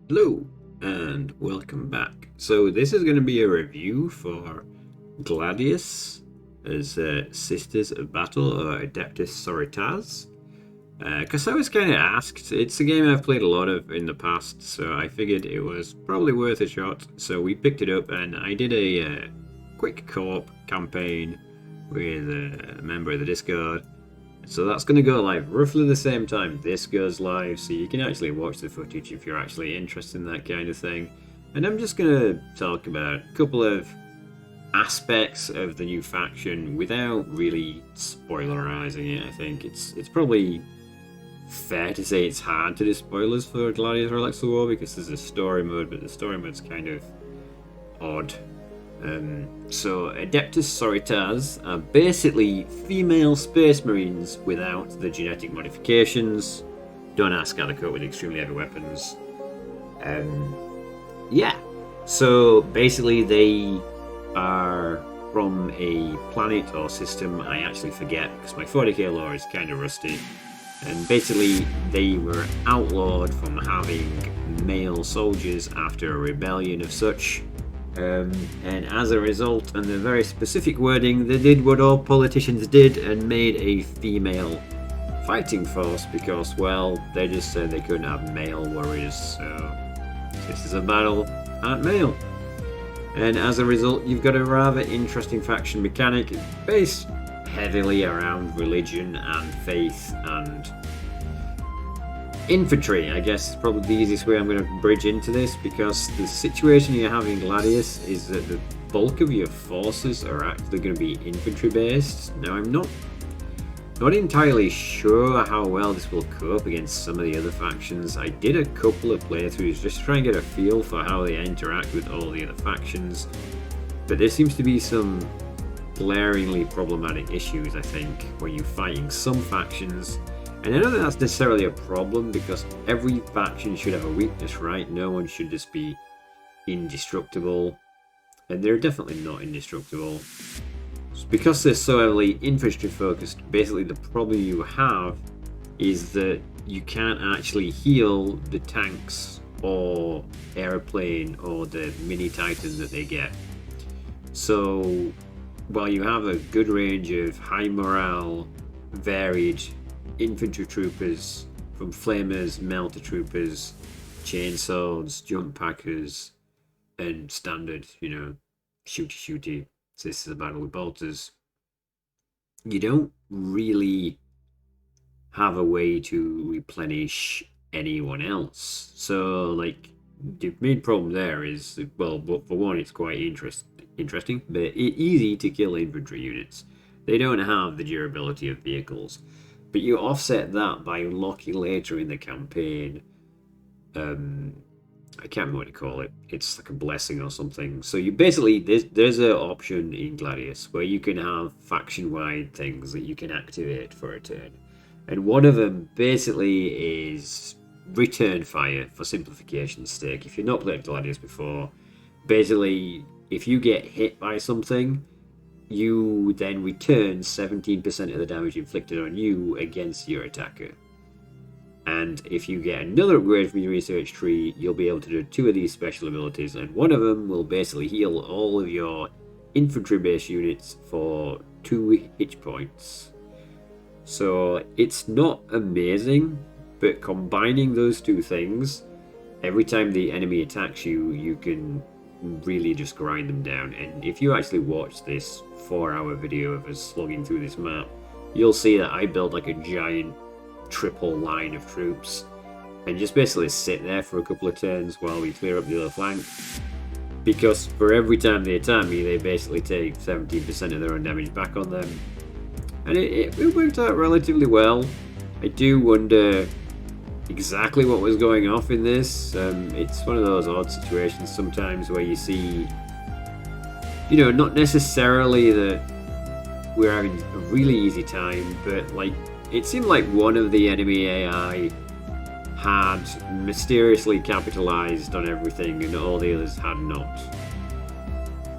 Hello and welcome back. So this is going to be a review for Gladius as Sisters of Battle or Adeptus Sororitas. Because I was kind of asked, it's a game I've played a lot of in the past, so I figured it was probably worth a shot. So we picked it up and I did a quick co-op campaign with a member of the Discord. So that's going to go live roughly the same time this goes live, so you can actually watch the footage if you're actually interested in that kind of thing. And I'm just going to talk about a couple of aspects of the new faction without really spoilerizing it. I think it's probably fair to say it's hard to do spoilers for Gladius Relics of War because there's a story mode, but the story mode's kind of odd. So Adepta Sororitas are basically female space marines without the genetic modifications. Don't ask how they cope with extremely heavy weapons. Yeah, so basically they are from a planet or system I actually forget because my 40k lore is kind of rusty. And basically they were outlawed from having male soldiers after a rebellion of such. And as a result, and the very specific wording, they did what all politicians did and made a female fighting force because, well, they just said they couldn't have male warriors, so Sisters of Battle aren't male. And as a result, you've got a rather interesting faction mechanic based heavily around religion and faith and infantry. I guess is probably the easiest way I'm going to bridge into this, because the situation you have in Gladius is that the bulk of your forces are actually going to be infantry based. Now I'm not entirely sure how well this will cope against some of the other factions. I did a couple of playthroughs just to try and get a feel for how they interact with all the other factions, but there seems to be some glaringly problematic issues, I think, when you're fighting some factions. And I don't think that's necessarily a problem because every faction should have a weakness, right? No one should just be indestructible. And they're definitely not indestructible. Because they're so heavily infantry focused, basically the problem you have is that you can't actually heal the tanks or airplane or the mini titan that they get. So while you have a good range of high morale, varied infantry troopers, from flamers, melter troopers, chainswords, jump packers, and standard, shooty Sisters of Battle with bolters, you don't really have a way to replenish anyone else. So, like, the main problem there is, well, for one, it's quite interesting, but easy to kill infantry units. They don't have the durability of vehicles. But you offset that by unlocking later in the campaign, I can't remember what to call it. It's like a blessing or something. So you basically, there's an option in Gladius where you can have faction-wide things that you can activate for a turn. And one of them basically is return fire, for simplification's sake. If you've not played Gladius before, basically, if you get hit by something, you then return 17% of the damage inflicted on you against your attacker. And if you get another upgrade from your research tree, you'll be able to do 2 of these special abilities, and one of them will basically heal all of your infantry-based units for 2 hit points. So it's not amazing, but combining those 2 things, every time the enemy attacks you, you can really just grind them down. And if you actually watch this 4-hour video of us slugging through this map, you'll see that I built like a giant triple line of troops and just basically sit there for a couple of turns while we clear up the other flank, because for every time they attack me, they basically take 17% of their own damage back on them, and it worked out relatively well. I do wonder exactly what was going off in this. It's one of those odd situations sometimes where you see, not necessarily that we're having a really easy time, but like it seemed like one of the enemy AI had mysteriously capitalized on everything and all the others had not.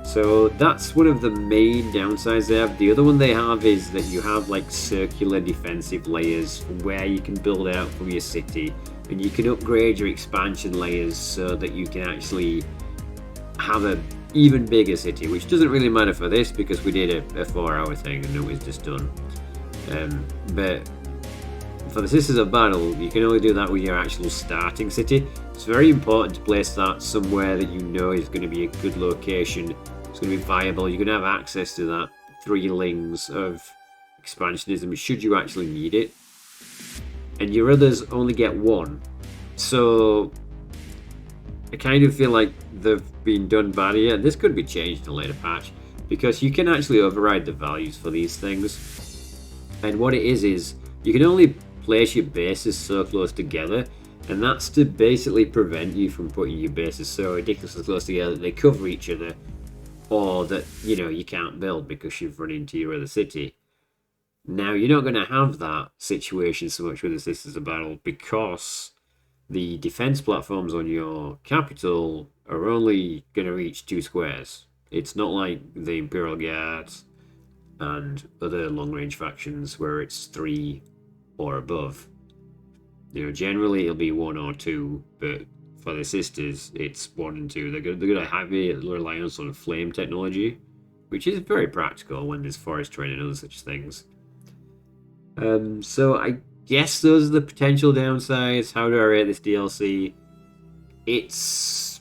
So that's one of the main downsides they have. The other one they have is that you have like circular defensive layers where you can build out from your city. and you can upgrade your expansion layers so that you can actually have a even bigger city, which doesn't really matter for this because we did a 4-hour thing and it was just done. But for the Sisters of Battle, you can only do that with your actual starting city. It's very important to place that somewhere that you know is going to be a good location. It's going to be viable. You're going to have access to that 3 lings of expansionism should you actually need it. And your others only get 1. So I kind of feel like they've been done bad here. This could be changed in a later patch because you can actually override the values for these things. And what it is you can only place your bases so close together, and that's to basically prevent you from putting your bases so ridiculously close together that they cover each other, or that you can't build because you've run into your other city. Now you're not going to have that situation so much with the Sisters of Battle because the defense platforms on your capital are only going to reach 2 squares. It's not like the Imperial Guards and other long-range factions where it's 3 or above. Generally it'll be 1 or 2, but for the Sisters it's 1 and 2. They're going to have a reliance on flame technology, which is very practical when there's forest terrain and other such things. So I guess those are the potential downsides. How do I rate this DLC? It's,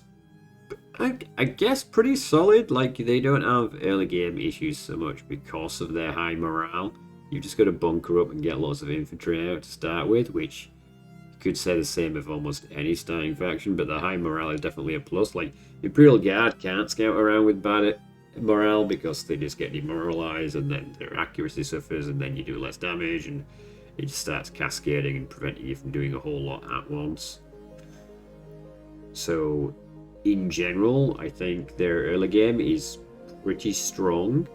I guess, pretty solid. Like, they don't have early game issues so much because of their high morale. You've just got to bunker up and get lots of infantry out to start with, which you could say the same of almost any starting faction, but the high morale is definitely a plus. Like, Imperial Guard can't scout around with bad morale because they just get demoralized and then their accuracy suffers and then you do less damage and it just starts cascading and preventing you from doing a whole lot at once. So in general, I think their early game is pretty strong.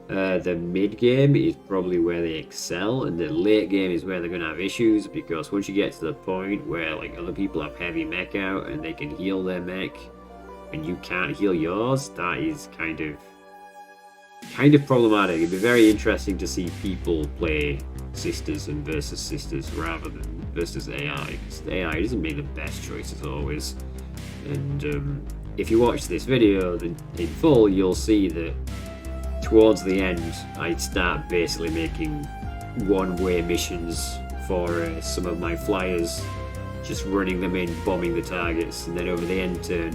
The mid game is probably where they excel, and the late game is where they're going to have issues because once you get to the point where like other people have heavy mech out and they can heal their mech and you can't heal yours, that is kind of problematic. It'd be very interesting to see people play Sisters and versus Sisters rather than versus AI, because the AI doesn't make the best choices always. And if you watch this video in full, you'll see that towards the end I start basically making one-way missions for some of my flyers, just running them in, bombing the targets, and then over the end turn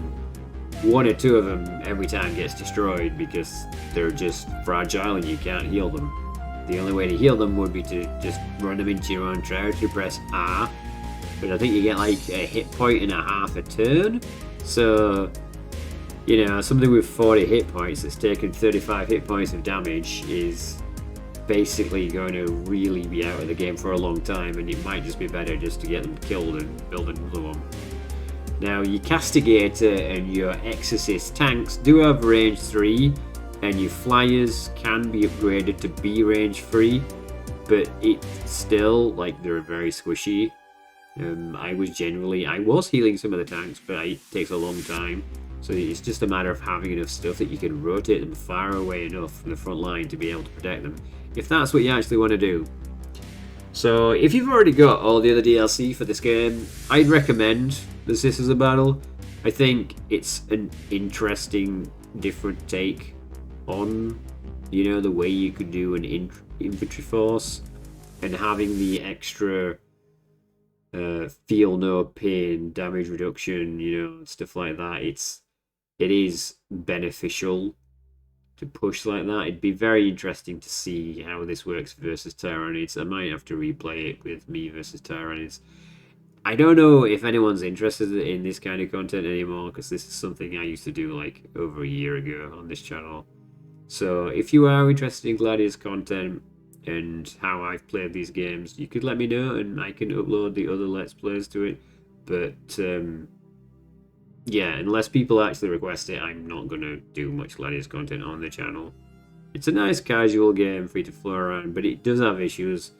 1 or 2 of them every time gets destroyed because they're just fragile and you can't heal them. The only way to heal them would be to just run them into your own territory, press R, but I think you get like a hit point and a half a turn. So, something with 40 hit points that's taken 35 hit points of damage is basically going to really be out of the game for a long time, and it might just be better just to get them killed and build another one. Now, your Castigator and your Exorcist tanks do have range 3, and your flyers can be upgraded to be range 3, but it's still, like, they're very squishy. I was healing some of the tanks, but it takes a long time. So it's just a matter of having enough stuff that you can rotate them far away enough from the front line to be able to protect them, if that's what you actually want to do. So if you've already got all the other DLC for this game, I'd recommend the Sisters of Battle. I think it's an interesting, different take on, the way you could do an infantry force, and having the extra feel no pain, damage reduction, stuff like that. It is beneficial to push like that. It'd be very interesting to see how this works versus Tyranids. I might have to replay it with me versus Tyranids. I don't know if anyone's interested in this kind of content anymore, because this is something I used to do like over a year ago on this channel. So if you are interested in Gladius content and how I've played these games, you could let me know and I can upload the other Let's Plays to it. But yeah, unless people actually request it, I'm not going to do much Gladius content on the channel. It's a nice casual game, free to flow around, but it does have issues.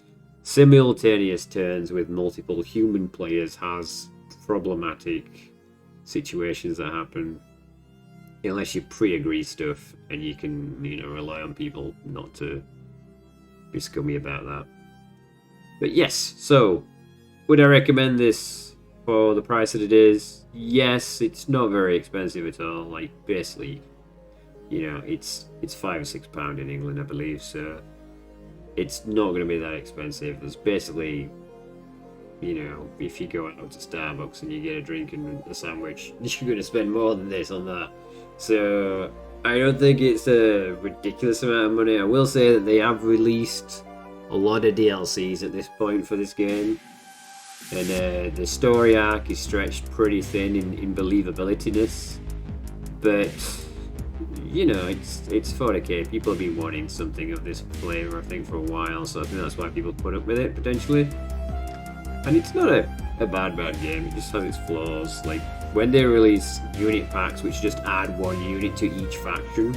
Simultaneous turns with multiple human players has problematic situations that happen unless you pre-agree stuff and you can, rely on people not to be scummy about that. But yes, so would I recommend this for the price that it is. Yes, it's not very expensive at all. Like, basically, you know, it's £5 or £6 in England, I believe, so it's not going to be that expensive. There's basically, you know, if you go out to Starbucks and you get a drink and a sandwich, you're going to spend more than this on that. So I don't think it's a ridiculous amount of money. I will say that they have released a lot of DLCs at this point for this game, and the story arc is stretched pretty thin in believability-ness, but you know, it's 40k. People have been wanting something of this flavor, I think, for a while, so I think that's why people put up with it potentially. And it's not a bad game. It just has its flaws. Like when they release unit packs which just add one unit to each faction,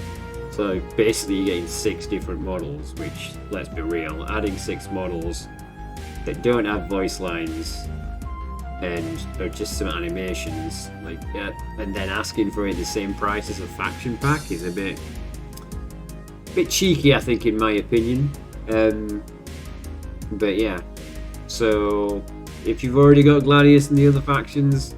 so basically you're getting 6 different models, which, let's be real, adding 6 models that don't have voice lines and are just some animations, like, and then asking for it the same price as a faction pack is a bit cheeky, I think, in my opinion. But yeah, so if you've already got Gladius and the other factions,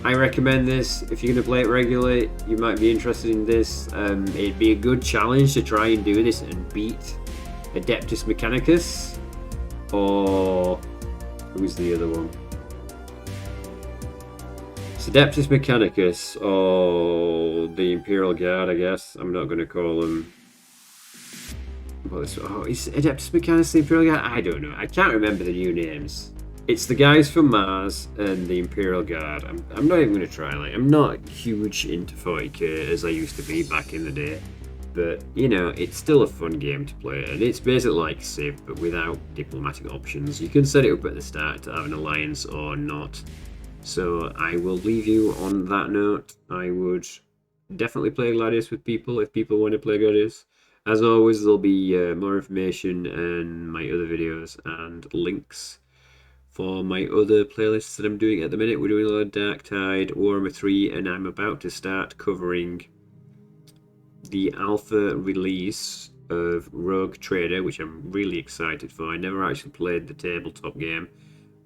I recommend this. If you're going to play it regularly, you might be interested in this. It'd be a good challenge to try and do this and beat Adeptus Mechanicus, or who's the other one? It's Adeptus Mechanicus, or the Imperial Guard, I guess. I'm not going to call them. Well, is Adeptus Mechanicus the Imperial Guard? I don't know. I can't remember the new names. It's the guys from Mars and the Imperial Guard. I'm not even going to try. Like, I'm not huge into 40k as I used to be back in the day. But, you know, it's still a fun game to play. And it's basically like Civ, but without diplomatic options. You can set it up at the start to have an alliance or not. So I will leave you on that note. I would definitely play Gladius with people if people want to play Gladius. As always, there'll be more information and my other videos and links for my other playlists that I'm doing at the minute. We're doing a lot of Dark Tide, Warhammer 3, and I'm about to start covering the alpha release of Rogue Trader, which I'm really excited for. I never actually played the tabletop game,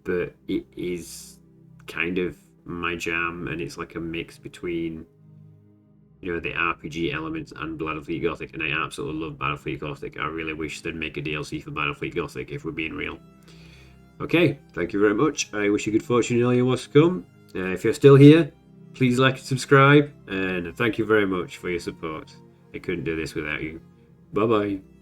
but it is kind of my jam, and it's like a mix between, you know, the RPG elements and Battlefleet Gothic, and I absolutely love Battlefleet Gothic. I really wish they'd make a DLC for Battlefleet Gothic, if we're being real. Okay, thank you very much. I wish you good fortune in all your what's to come. If you're still here, please like and subscribe, and thank you very much for your support. I couldn't do this without you. Bye bye.